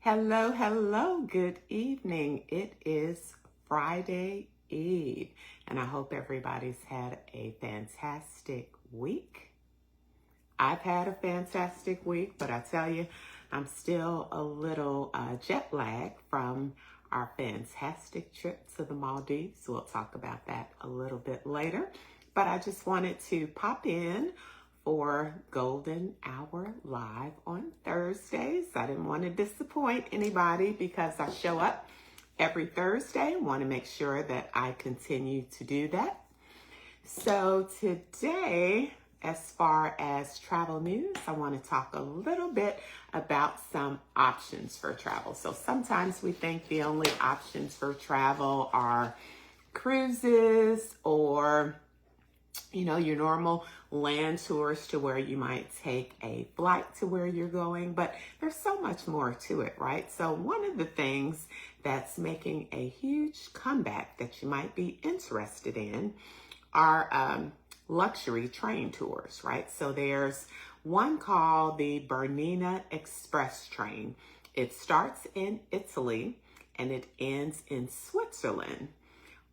Hello, hello, good evening. It is Friday Eve, and I hope everybody's had a fantastic week. I've had a fantastic week, but I tell you, I'm still a little jet lagged from our fantastic trip to the Maldives. We'll talk about that a little bit later, but I just wanted to pop in for Golden Hour Live on Thursdays. I didn't want to disappoint anybody because I show up every Thursday. I want to make sure that I continue to do that. So today, as far as travel news, I want to talk a little bit about some options for travel. So sometimes we think the only options for travel are cruises or your normal land tours to where you might take a flight to where you're going, but there's so much more to it, right? So one of the things that's making a huge comeback that you might be interested in are luxury train tours, right? So there's one called the Bernina Express train. It starts in Italy and it ends in Switzerland.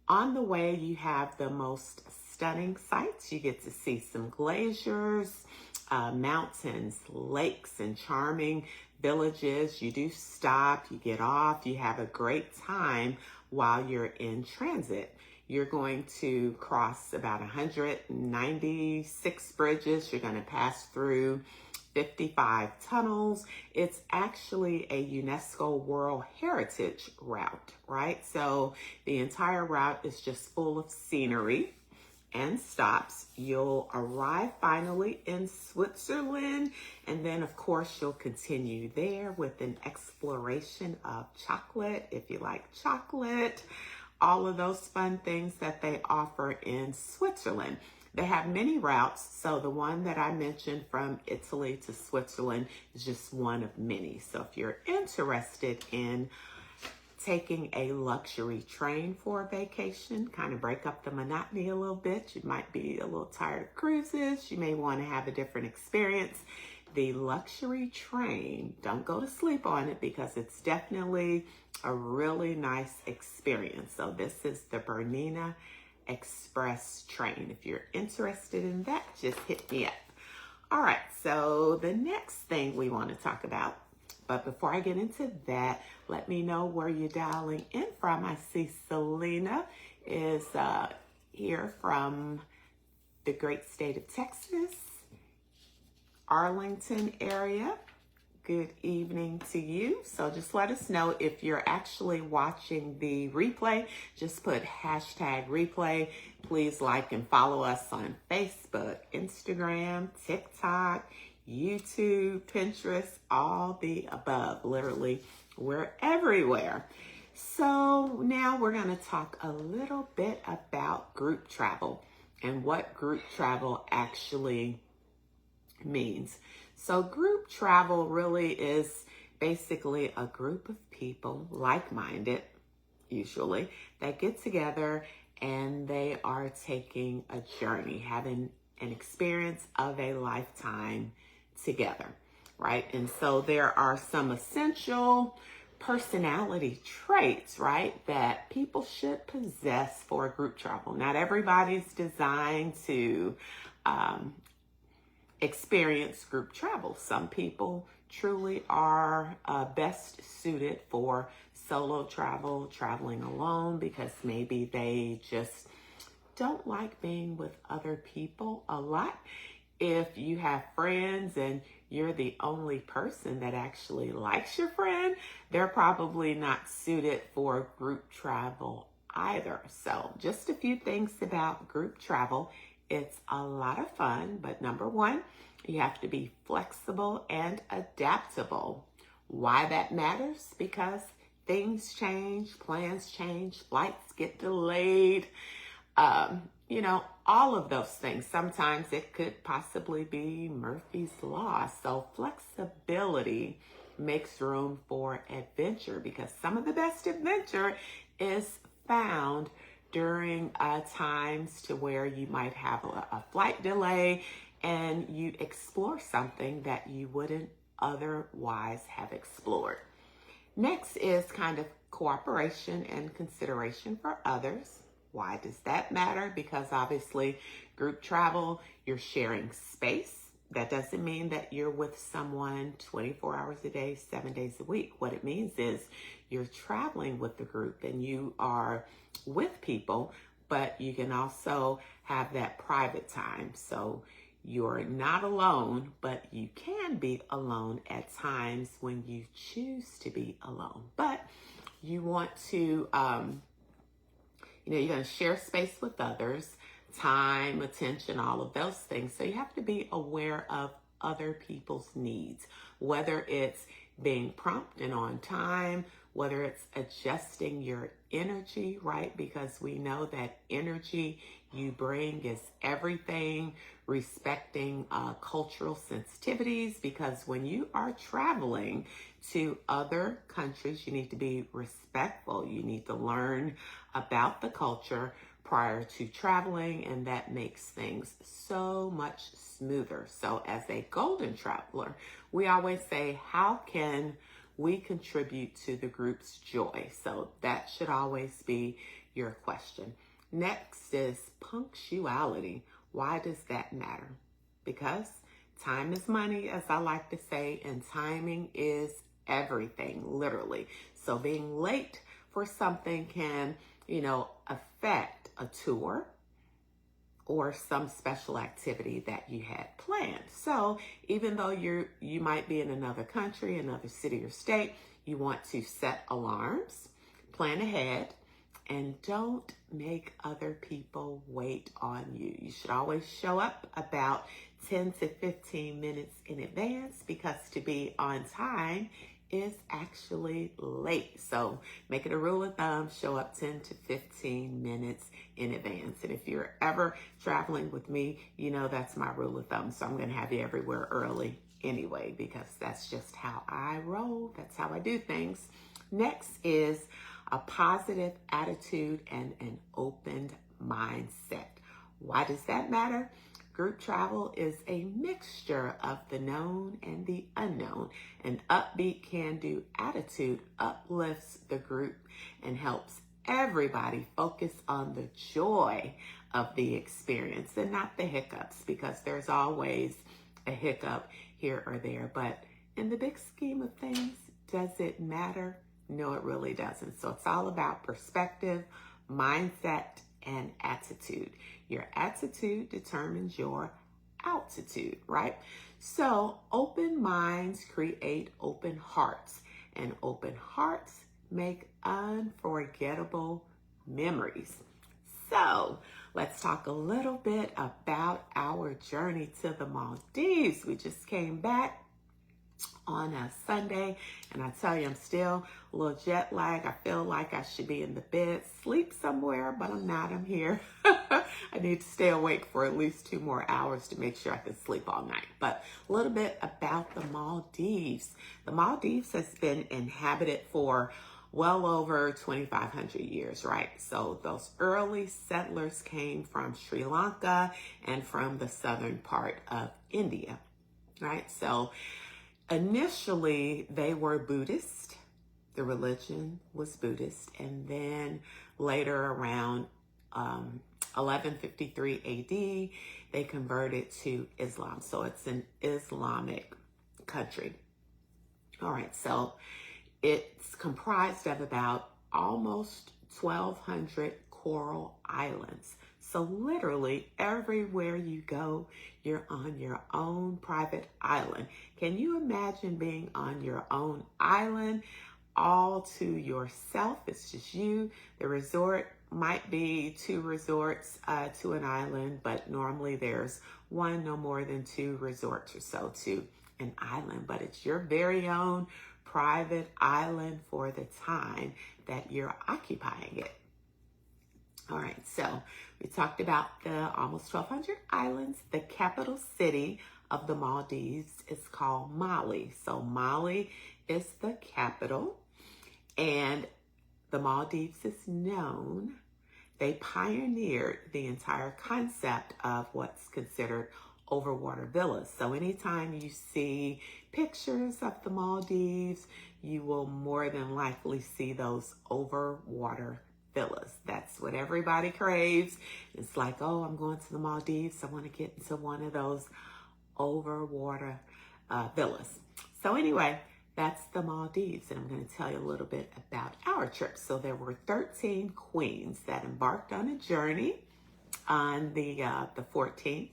On the way, you have the most stunning sights. You get to see some glaciers, mountains, lakes, and charming villages. You do stop, you get off, you have a great time while you're in transit. You're going to cross about 196 bridges. You're going to pass through 55 tunnels. It's actually a UNESCO World Heritage route, right? So the entire route is just full of scenery and stops. You'll arrive finally in Switzerland, and then of course you'll continue there with an exploration of chocolate, if you like chocolate, all of those fun things that they offer in Switzerland. They have many routes, so the one that I mentioned from Italy to Switzerland is just one of many. So if you're interested in taking a luxury train for a vacation, kind of break up the monotony a little bit, you might be a little tired of cruises, you may want to have a different experience. The luxury train, don't go to sleep on it because it's definitely a really nice experience. So this is the Bernina Express train. If you're interested in that, just hit me up. All right, so the next thing we want to talk about, but before I get into that, let me know where you're dialing in from. I see Selena is here from the great state of Texas, Arlington area. Good evening to you. So just let us know if you're actually watching the replay. Just put hashtag replay. Please like and follow us on Facebook, Instagram, TikTok, YouTube, Pinterest, all the above. Literally, we're everywhere. So now we're going to talk a little bit about group travel and what group travel actually means. So group travel really is basically a group of people, like-minded, usually, that get together and they are taking a journey, having an experience of a lifetime together, right? And so there are some essential personality traits, right, that people should possess for group travel. Not everybody's designed to experience group travel. Some people truly are best suited for solo travel, traveling alone, because maybe they just don't like being with other people a lot. If you have friends and you're the only person that actually likes your friend, they're probably not suited for group travel either. So just a few things about group travel. It's a lot of fun, but number one, you have to be flexible and adaptable. Why that matters? Because things change, plans change, flights get delayed, all of those things. Sometimes it could possibly be Murphy's Law. So flexibility makes room for adventure, because some of the best adventure is found during times to where you might have a flight delay and you explore something that you wouldn't otherwise have explored. Next is kind of cooperation and consideration for others. Why does that matter? Because obviously, group travel, you're sharing space. That doesn't mean that you're with someone 24 hours a day, 7 days a week. What it means is you're traveling with the group and you are with people, but you can also have that private time. So you're not alone, but you can be alone at times when you choose to be alone. But you want to, you're going to share space with others, time, attention, all of those things. So you have to be aware of other people's needs, whether it's being prompt and on time, whether it's adjusting your energy, right? Because we know that energy you bring is everything, respecting cultural sensitivities, because when you are traveling to other countries, you need to be respectful. You need to learn about the culture prior to traveling, and that makes things so much smoother. So as a golden traveler, we always say, how can we contribute to the group's joy? So that should always be your question. Next is punctuality. Why does that matter? Because time is money, as I like to say, and timing is everything, literally. So being late for something can, affect a tour or some special activity that you had planned. So even though you might be in another country, another city or state, you want to set alarms, plan ahead, and don't make other people wait on you. You should always show up about 10 to 15 minutes in advance, because to be on time is actually late. So make it a rule of thumb, show up 10 to 15 minutes in advance. And if you're ever traveling with me, that's my rule of thumb. So I'm going to have you everywhere early anyway, because that's just how I roll. That's how I do things. Next is a positive attitude and an open mindset. Why does that matter? Group travel is a mixture of the known and the unknown. An upbeat can-do attitude uplifts the group and helps everybody focus on the joy of the experience and not the hiccups, because there's always a hiccup here or there. But in the big scheme of things, does it matter? No, it really doesn't. So it's all about perspective, mindset, and attitude. Your attitude determines your altitude, right? So open minds create open hearts, and open hearts make unforgettable memories. So let's talk a little bit about our journey to the Maldives. We just came back on a Sunday, and I tell you, I'm still a little jet lagged. I feel like I should be in the bed, sleep somewhere, but I'm not. I'm here. I need to stay awake for at least 2 more hours to make sure I can sleep all night. But a little bit about the Maldives. The Maldives has been inhabited for well over 2,500 years, right? So those early settlers came from Sri Lanka and from the southern part of India, right? So initially, they were Buddhist. The religion was Buddhist. And then later, around 1153 AD, they converted to Islam. So it's an Islamic country. All right, so it's comprised of about almost 1,200 coral islands. So literally everywhere you go, you're on your own private island. Can you imagine being on your own island all to yourself? It's just you. The resort might be 2 resorts to an island, but normally there's 1, no more than 2 resorts or so to an island. But it's your very own private island for the time that you're occupying it. All right, so we talked about the almost 1,200 islands. The capital city of the Maldives is called Mali. So Mali is the capital, and the Maldives is known. They pioneered the entire concept of what's considered overwater villas. So anytime you see pictures of the Maldives, you will more than likely see those overwater villas. That's what everybody craves. It's like, oh, I'm going to the Maldives. I want to get into one of those overwater villas. So anyway, that's the Maldives, and I'm going to tell you a little bit about our trip. So there were 13 queens that embarked on a journey on the 14th.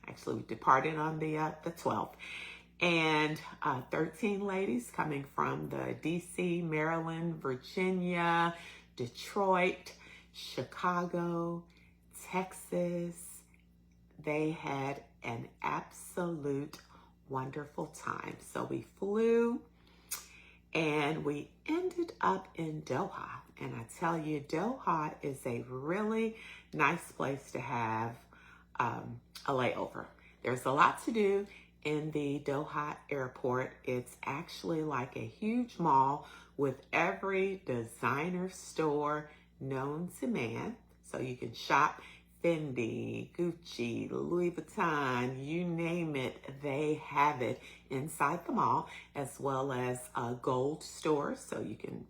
Actually, we departed on the 12th. And 13 ladies coming from the DC, Maryland, Virginia, Detroit, Chicago, Texas. They had an absolute wonderful time. So we flew and we ended up in Doha. And I tell you, Doha is a really nice place to have a layover. There's a lot to do in the Doha airport. It's actually like a huge mall with every designer store known to man. So you can shop Fendi, Gucci, Louis Vuitton, you name it, they have it inside the mall, as well as gold stores. So you can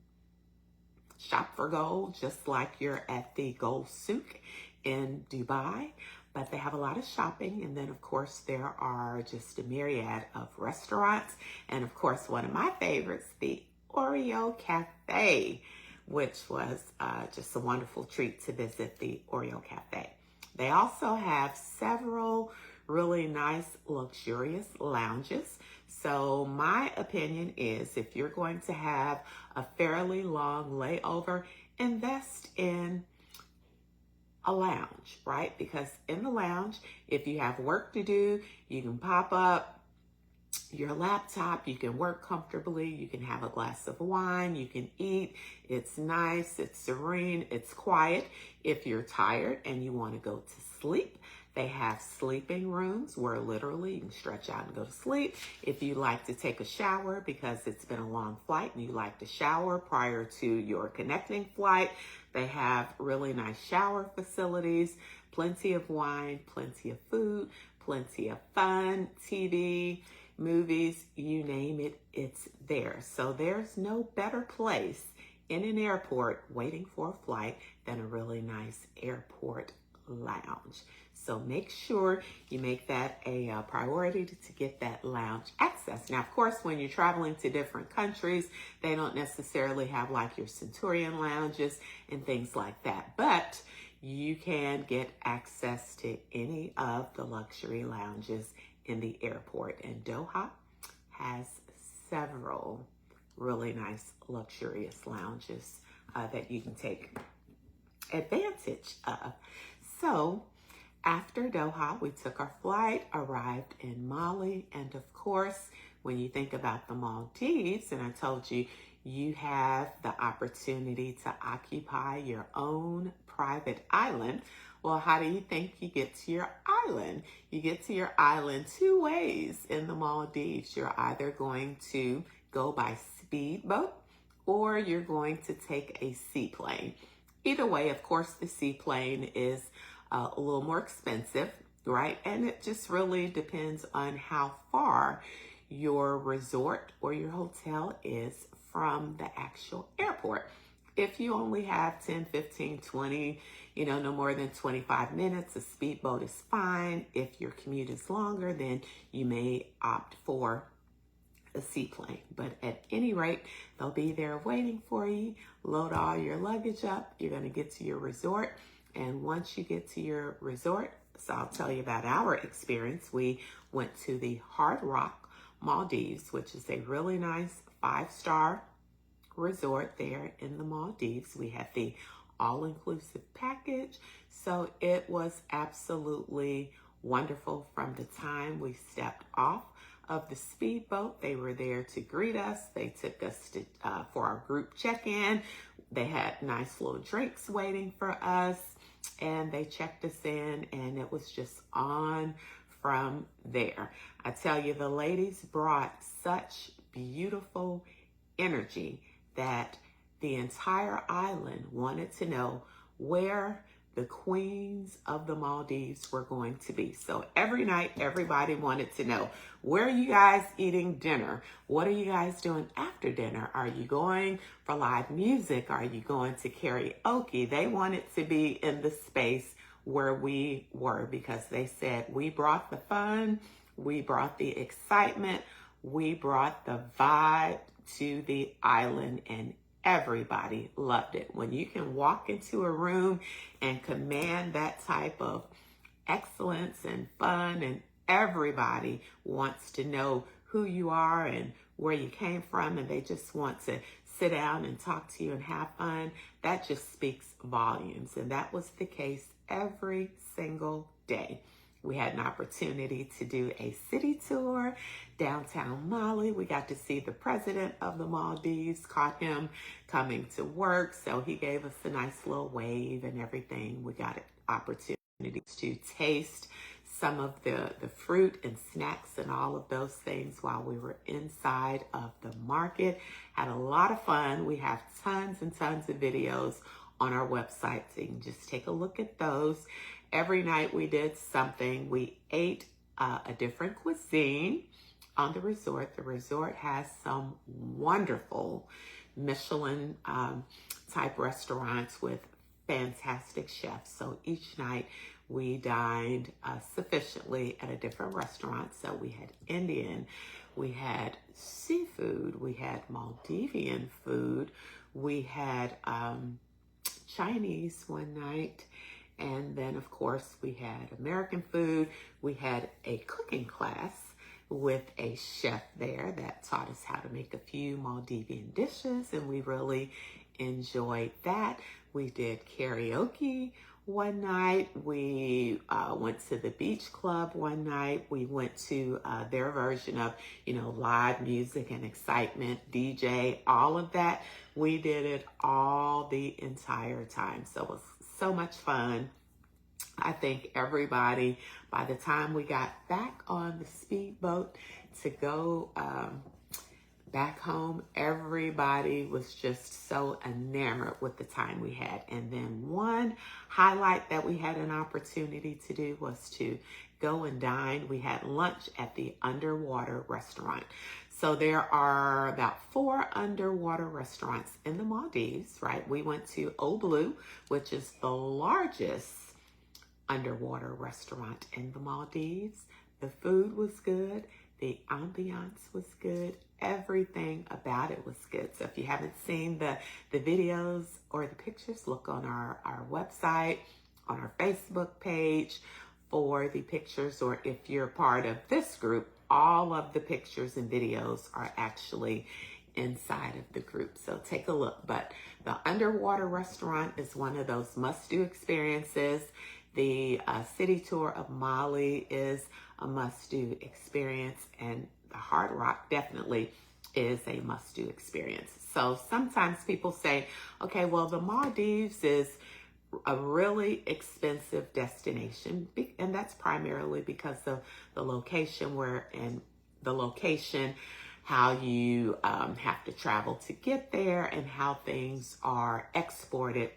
shop for gold just like you're at the Gold Souk in Dubai. But they have a lot of shopping, and then of course there are just a myriad of restaurants, and of course one of my favorites, the Oreo Cafe, which was just a wonderful treat to visit the Oreo Cafe. They also have several really nice luxurious lounges. So my opinion is, if you're going to have a fairly long layover, invest in a lounge, right? Because in the lounge, if you have work to do, you can pop up your laptop, you can work comfortably, you can have a glass of wine, you can eat. It's nice, it's serene, it's quiet. If you're tired and you want to go to sleep, they have sleeping rooms where literally you can stretch out and go to sleep. If you like to take a shower because it's been a long flight and you like to shower prior to your connecting flight, they have really nice shower facilities, plenty of wine, plenty of food, plenty of fun, TV, movies, you name it, it's there. So there's no better place in an airport waiting for a flight than a really nice airport lounge. So make sure you make that a priority to get that lounge access. Now, of course, when you're traveling to different countries, they don't necessarily have like your Centurion lounges and things like that, but you can get access to any of the luxury lounges in the airport. And Doha has several really nice luxurious lounges that you can take advantage of. So after Doha, we took our flight, arrived in Mali, and of course, when you think about the Maldives, and I told you, you have the opportunity to occupy your own private island. Well, how do you think you get to your island? You get to your island two ways in the Maldives. You're either going to go by speedboat or you're going to take a seaplane. Either way, of course, the seaplane is a little more expensive, right? And it just really depends on how far your resort or your hotel is from the actual airport. If you only have 10, 15, 20, no more than 25 minutes, a speedboat is fine. If your commute is longer, then you may opt for a seaplane. But at any rate, they'll be there waiting for you. Load all your luggage up. You're going to get to your resort. And once you get to your resort, so I'll tell you about our experience. We went to the Hard Rock Maldives, which is a really nice 5-star resort there in the Maldives. We had the all-inclusive package. So it was absolutely wonderful from the time we stepped off of the speedboat. They were there to greet us. They took us to for our group check-in. They had nice little drinks waiting for us, and they checked us in, and it was just on from there. I tell you, the ladies brought such beautiful energy that the entire island wanted to know where the queens of the Maldives were going to be. So every night, everybody wanted to know, where are you guys eating dinner? What are you guys doing after dinner? Are you going for live music? Are you going to karaoke? They wanted to be in the space where we were, because they said we brought the fun, we brought the excitement, we brought the vibe to the island, and everybody loved it. When you can walk into a room and command that type of excellence and fun, and everybody wants to know who you are and where you came from, and they just want to sit down and talk to you and have fun, that just speaks volumes. And that was the case every single day. We had an opportunity to do a city tour downtown Mali. We got to see the president of the Maldives, caught him coming to work, so he gave us a nice little wave and everything. We got an opportunity to taste some of the fruit and snacks and all of those things while we were inside of the market. Had a lot of fun. We have tons and tons of videos on our website, so you can just take a look at those. Every night we did something. We ate a different cuisine on the resort. The resort has some wonderful Michelin type restaurants with fantastic chefs. So each night we dined sufficiently at a different restaurant. So we had Indian, we had seafood, we had Maldivian food, we had Chinese one night, and then of course we had American food. We had a cooking class with a chef there that taught us how to make a few Maldivian dishes, and we really enjoyed that. We did karaoke one night. We went to the beach club one night. We went to their version of, live music and excitement, DJ, all of that. We did it all the entire time. So it was so much fun. I think everybody, by the time we got back on the speedboat to go back home, everybody was just so enamored with the time we had. And then one highlight that we had an opportunity to do was to go and dine. We had lunch at the underwater restaurant. So there are about 4 underwater restaurants in the Maldives, right? We went to Eau Bleu, which is the largest underwater restaurant in the Maldives. The food was good. The ambiance was good. Everything about it was good. So if you haven't seen the videos or the pictures, look on our website, on our Facebook page for the pictures, or if you're part of this group, all of the pictures and videos are actually inside of the group. So take a look. But the underwater restaurant is one of those must-do experiences. The city tour of Mali is a must-do experience, and the Hard Rock definitely is a must-do experience. So sometimes people say, okay, well, the Maldives is a really expensive destination, and that's primarily because of the location how you have to travel to get there, and how things are exported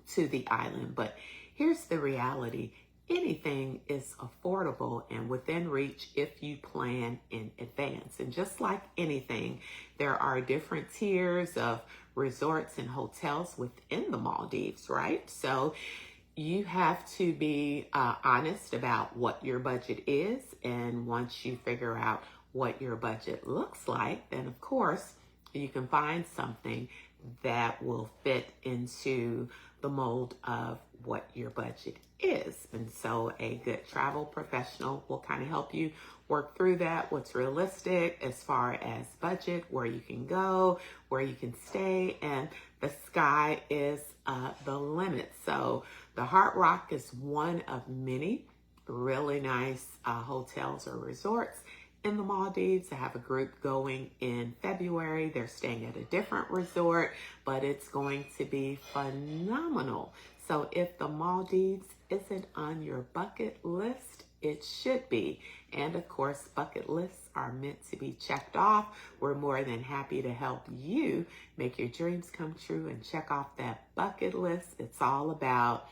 to the island. But here's the reality. Anything is affordable and within reach if you plan in advance. And just like anything, there are different tiers of resorts and hotels within the Maldives, right? So you have to be honest about what your budget is. And once you figure out what your budget looks like, then of course you can find something that will fit into the mold of what your budget is. And so a good travel professional will kind of help you work through that, what's realistic as far as budget, where you can go, where you can stay, and the sky is the limit. So the Hard Rock is one of many really nice hotels or resorts in the Maldives. I have a group going in February. They're staying at a different resort, but it's going to be phenomenal. So if the Maldives isn't on your bucket list, it should be. And of course, bucket lists are meant to be checked off. We're more than happy to help you make your dreams come true and check off that bucket list. It's all about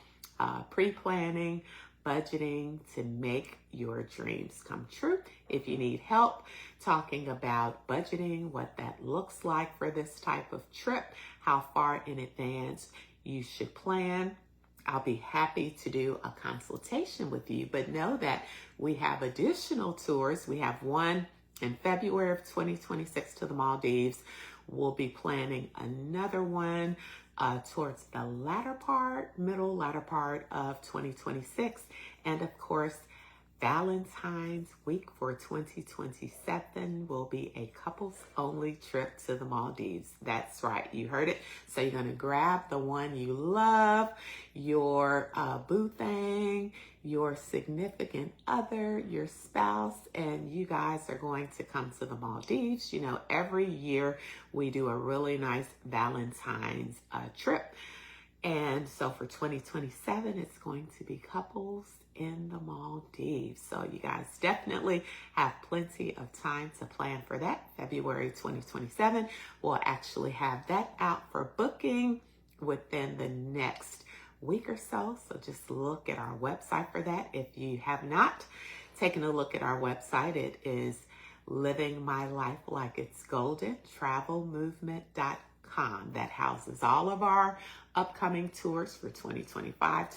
pre-planning, budgeting to make your dreams come true. If you need help talking about budgeting, what that looks like for this type of trip, how far in advance you should plan, I'll be happy to do a consultation with you. But know that we have additional tours. We have one in February of 2026 to the Maldives. We'll be planning another one towards the latter part of 2026. And of course, Valentine's week for 2027 will be a couples only trip to the Maldives. That's right, you heard it. So you're going to grab the one you love, your boo thing, your significant other, your spouse, and you guys are going to come to the Maldives. You know, every year we do a really nice Valentine's trip. And so for 2027, it's going to be couples in the Maldives. So you guys definitely have plenty of time to plan for that. February 2027, we'll actually have that out for booking within the next week or so. So just look at our website for that. If you have not taken a look at our website, it is Living My Life Like It's Golden, travelmovement.com. That houses all of our upcoming tours for 2025,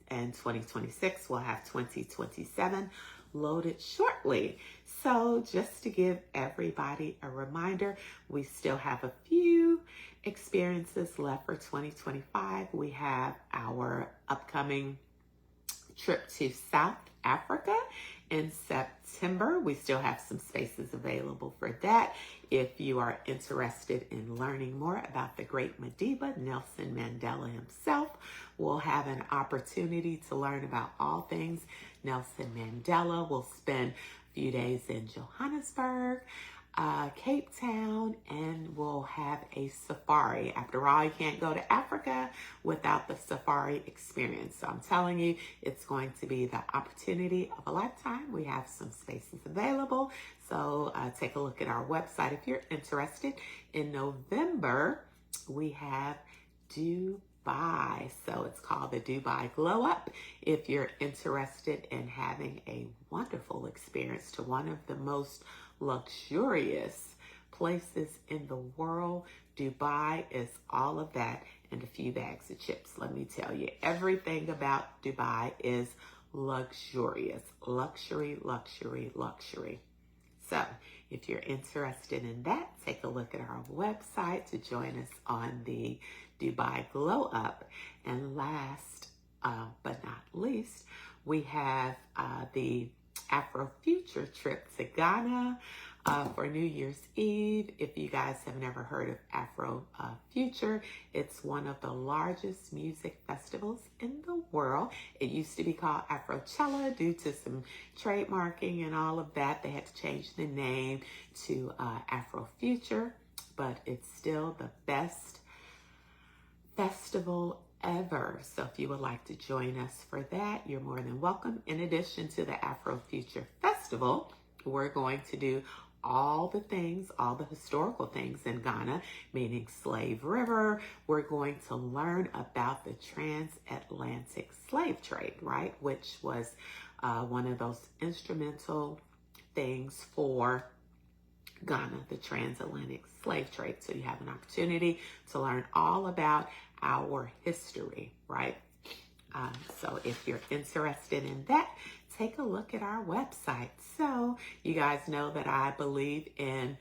and 2026. We'll have 2027 loaded shortly. So just to give everybody a reminder, we still have a few experiences left for 2025. We have our upcoming trip to South Africa in September. We still have some spaces available for that. If you are interested in learning more about the great Madiba, Nelson Mandela himself, we'll have an opportunity to learn about all things Nelson Mandela. We'll spend a few days in Johannesburg, Cape Town, and we'll have a safari. After all, you can't go to Africa without the safari experience. So I'm telling you, it's going to be the opportunity of a lifetime. We have some spaces available. So take a look at our website if you're interested. In November, we have Dubai. So it's called the Dubai Glow Up. If you're interested in having a wonderful experience to one of the most luxurious places in the world, Dubai is all of that and a few bags of chips. Let me tell you, everything about Dubai is luxurious. Luxury, luxury, luxury. So if you're interested in that, take a look at our website to join us on the Dubai Glow Up. And last but not least, we have the Afrofuture trip to Ghana for New Year's Eve. If you guys have never heard of Afrofuture, it's one of the largest music festivals in the world. It used to be called Afrochella due to some trademarking and all of that. They had to change the name to Afrofuture, but it's still the best festival ever. So if you would like to join us for that, you're more than welcome. In addition to the Afrofuture Festival, we're going to do all the things, all the historical things in Ghana, meaning Slave River. We're going to learn about the transatlantic slave trade, right? Which was one of those instrumental things for Ghana, the transatlantic slave trade. So you have an opportunity to learn all about our history, right? So if you're interested in that, take a look at our website. So you guys know that I believe in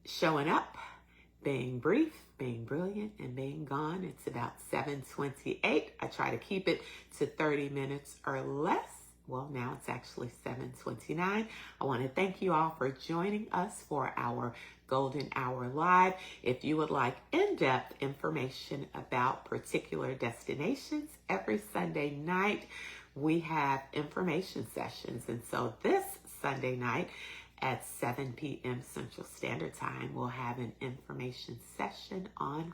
showing up, being brief, being brilliant, and being gone. It's about 7:28. I try to keep it to 30 minutes or less. Well, now it's actually 7:29. I want to thank you all for joining us for our Golden Hour Live. If you would like in-depth information about particular destinations, every Sunday night we have information sessions. And so this Sunday night at 7 p.m. Central Standard Time, we'll have an information session on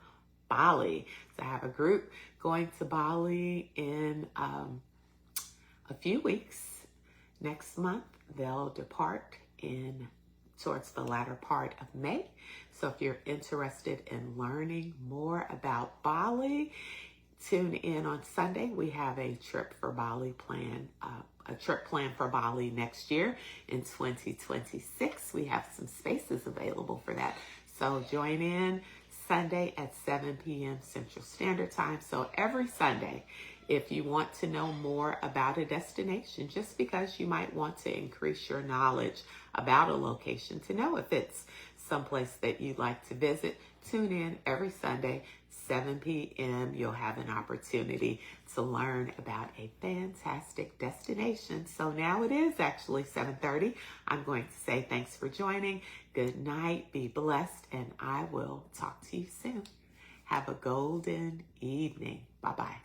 Bali. So I have a group going to Bali in a few weeks. Next month, they'll depart towards the latter part of May. So if you're interested in learning more about Bali, Tune in on Sunday. We have a trip for Bali plan, a trip planned for Bali next year in 2026. We have some spaces available for that. So join in Sunday at 7 p.m. Central Standard Time. So every Sunday, if you want to know more about a destination, just because you might want to increase your knowledge about a location to know if it's someplace that you'd like to visit, tune in every Sunday, 7 p.m. You'll have an opportunity to learn about a fantastic destination. So now it is actually 7:30. I'm going to say thanks for joining. Good night, be blessed, and I will talk to you soon. Have a golden evening. Bye-bye.